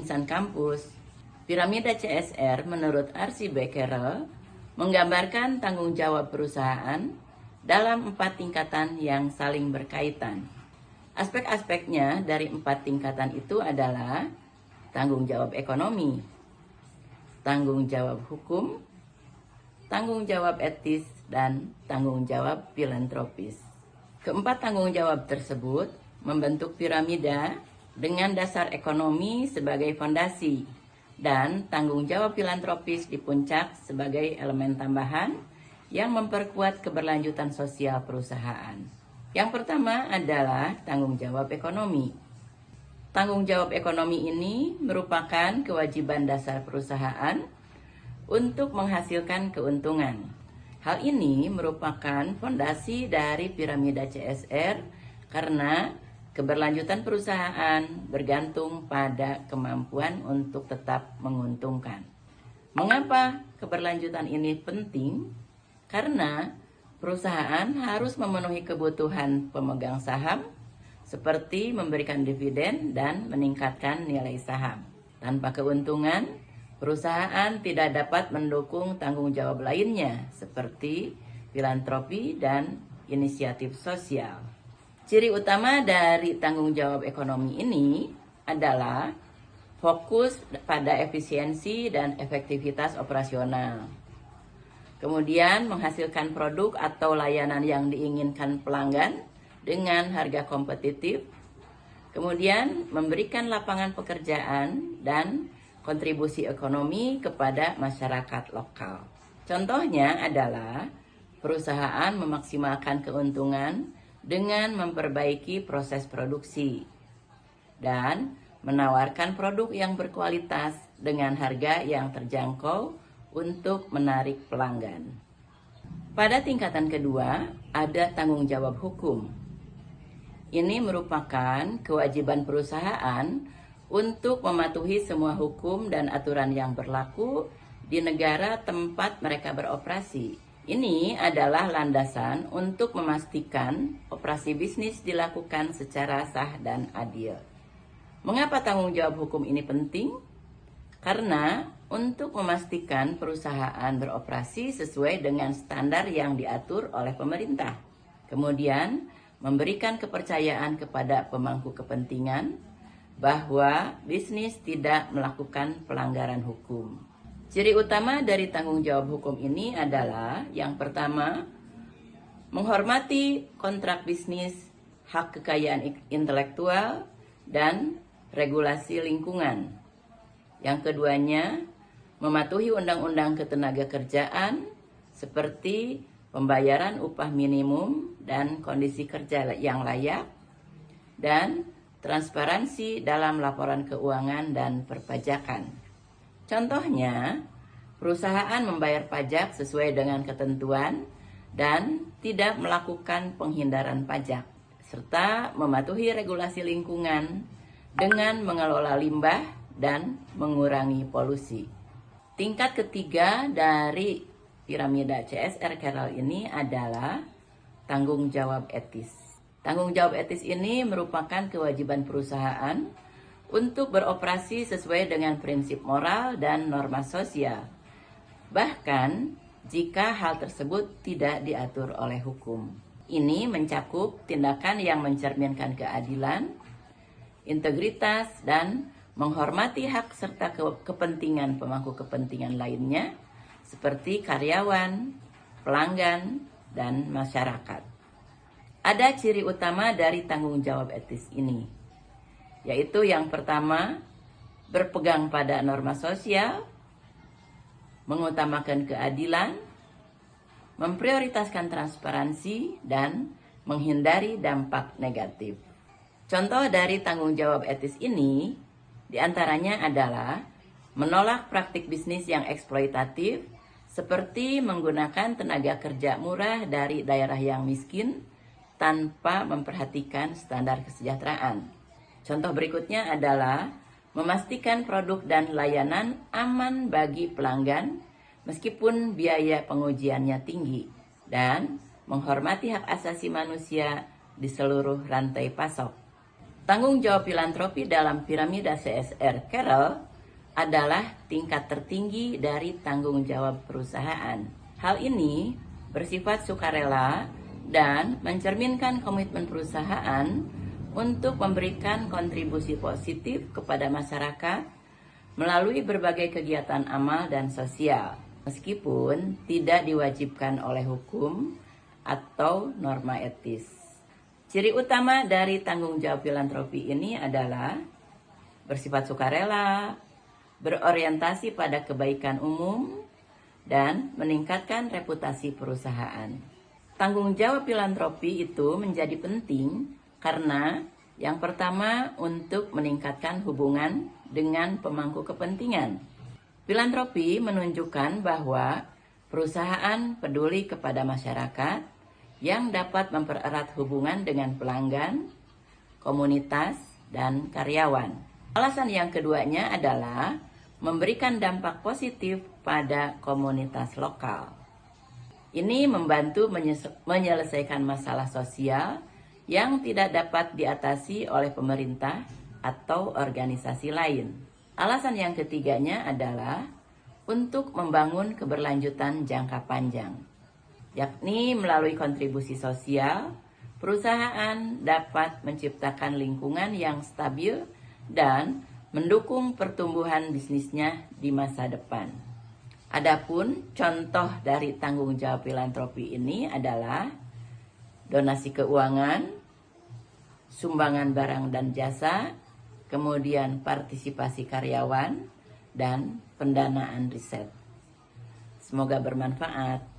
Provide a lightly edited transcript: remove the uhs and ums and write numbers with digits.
Insan Kampus, piramida CSR menurut R.C. Becquerel menggambarkan tanggung jawab perusahaan dalam 4 tingkatan yang saling berkaitan. Aspek-aspeknya dari 4 tingkatan itu adalah tanggung jawab ekonomi, tanggung jawab hukum, tanggung jawab etis, dan tanggung jawab filantropis. Keempat tanggung jawab tersebut membentuk piramida dengan dasar ekonomi sebagai fondasi dan tanggung jawab filantropis di puncak sebagai elemen tambahan yang memperkuat keberlanjutan sosial perusahaan. Yang pertama adalah tanggung jawab ekonomi. Tanggung jawab ekonomi ini merupakan kewajiban dasar perusahaan untuk menghasilkan keuntungan. Hal ini merupakan fondasi dari piramida CSR karena keberlanjutan perusahaan bergantung pada kemampuan untuk tetap menguntungkan. Mengapa keberlanjutan ini penting? Karena perusahaan harus memenuhi kebutuhan pemegang saham seperti memberikan dividen dan meningkatkan nilai saham. Tanpa keuntungan, perusahaan tidak dapat mendukung tanggung jawab lainnya seperti filantropi dan inisiatif sosial. Ciri utama dari tanggung jawab ekonomi ini adalah fokus pada efisiensi dan efektivitas operasional. Kemudian menghasilkan produk atau layanan yang diinginkan pelanggan dengan harga kompetitif. Kemudian memberikan lapangan pekerjaan dan kontribusi ekonomi kepada masyarakat lokal. Contohnya adalah perusahaan memaksimalkan keuntungan dengan memperbaiki proses produksi dan menawarkan produk yang berkualitas dengan harga yang terjangkau untuk menarik pelanggan. Pada tingkatan kedua, ada tanggung jawab hukum. Ini merupakan kewajiban perusahaan untuk mematuhi semua hukum dan aturan yang berlaku di negara tempat mereka beroperasi. Ini adalah landasan untuk memastikan operasi bisnis dilakukan secara sah dan adil. Mengapa tanggung jawab hukum ini penting? Karena untuk memastikan perusahaan beroperasi sesuai dengan standar yang diatur oleh pemerintah. Kemudian, memberikan kepercayaan kepada pemangku kepentingan bahwa bisnis tidak melakukan pelanggaran hukum. Ciri utama dari tanggung jawab hukum ini adalah yang pertama, menghormati kontrak bisnis, hak kekayaan intelektual, dan regulasi lingkungan. Yang keduanya, mematuhi undang-undang ketenagakerjaan seperti pembayaran upah minimum dan kondisi kerja yang layak, dan transparansi dalam laporan keuangan dan perpajakan. Contohnya, perusahaan membayar pajak sesuai dengan ketentuan dan tidak melakukan penghindaran pajak, serta mematuhi regulasi lingkungan dengan mengelola limbah dan mengurangi polusi. Tingkat ketiga dari piramida CSR Carroll ini adalah tanggung jawab etis. Tanggung jawab etis ini merupakan kewajiban perusahaan untuk beroperasi sesuai dengan prinsip moral dan norma sosial. Bahkan jika hal tersebut tidak diatur oleh hukum. Ini mencakup tindakan yang mencerminkan keadilan, integritas, dan menghormati hak serta kepentingan pemangku kepentingan lainnya seperti karyawan, pelanggan, dan masyarakat. Ada ciri utama dari tanggung jawab etis ini, yaitu yang pertama, berpegang pada norma sosial, mengutamakan keadilan, memprioritaskan transparansi, dan menghindari dampak negatif. Contoh dari tanggung jawab etis ini diantaranya adalah menolak praktik bisnis yang eksploitatif seperti menggunakan tenaga kerja murah dari daerah yang miskin tanpa memperhatikan standar kesejahteraan. Contoh berikutnya adalah memastikan produk dan layanan aman bagi pelanggan meskipun biaya pengujiannya tinggi, dan menghormati hak asasi manusia di seluruh rantai pasok. Tanggung jawab filantropi dalam piramida CSR Carroll adalah tingkat tertinggi dari tanggung jawab perusahaan. Hal ini bersifat sukarela dan mencerminkan komitmen perusahaan untuk memberikan kontribusi positif kepada masyarakat melalui berbagai kegiatan amal dan sosial, meskipun tidak diwajibkan oleh hukum atau norma etis. Ciri utama dari tanggung jawab filantropi ini adalah bersifat sukarela, berorientasi pada kebaikan umum, dan meningkatkan reputasi perusahaan. Tanggung jawab filantropi itu menjadi penting karena yang pertama untuk meningkatkan hubungan dengan pemangku kepentingan. Filantropi menunjukkan bahwa perusahaan peduli kepada masyarakat yang dapat mempererat hubungan dengan pelanggan, komunitas, dan karyawan. Alasan yang keduanya adalah memberikan dampak positif pada komunitas lokal. Ini membantu menyelesaikan masalah sosial yang tidak dapat diatasi oleh pemerintah atau organisasi lain. Alasan yang ketiganya adalah untuk membangun keberlanjutan jangka panjang, yakni melalui kontribusi sosial, perusahaan dapat menciptakan lingkungan yang stabil dan mendukung pertumbuhan bisnisnya di masa depan. Adapun contoh dari tanggung jawab filantropi ini adalah donasi keuangan, sumbangan barang dan jasa, kemudian partisipasi karyawan, dan pendanaan riset. Semoga bermanfaat.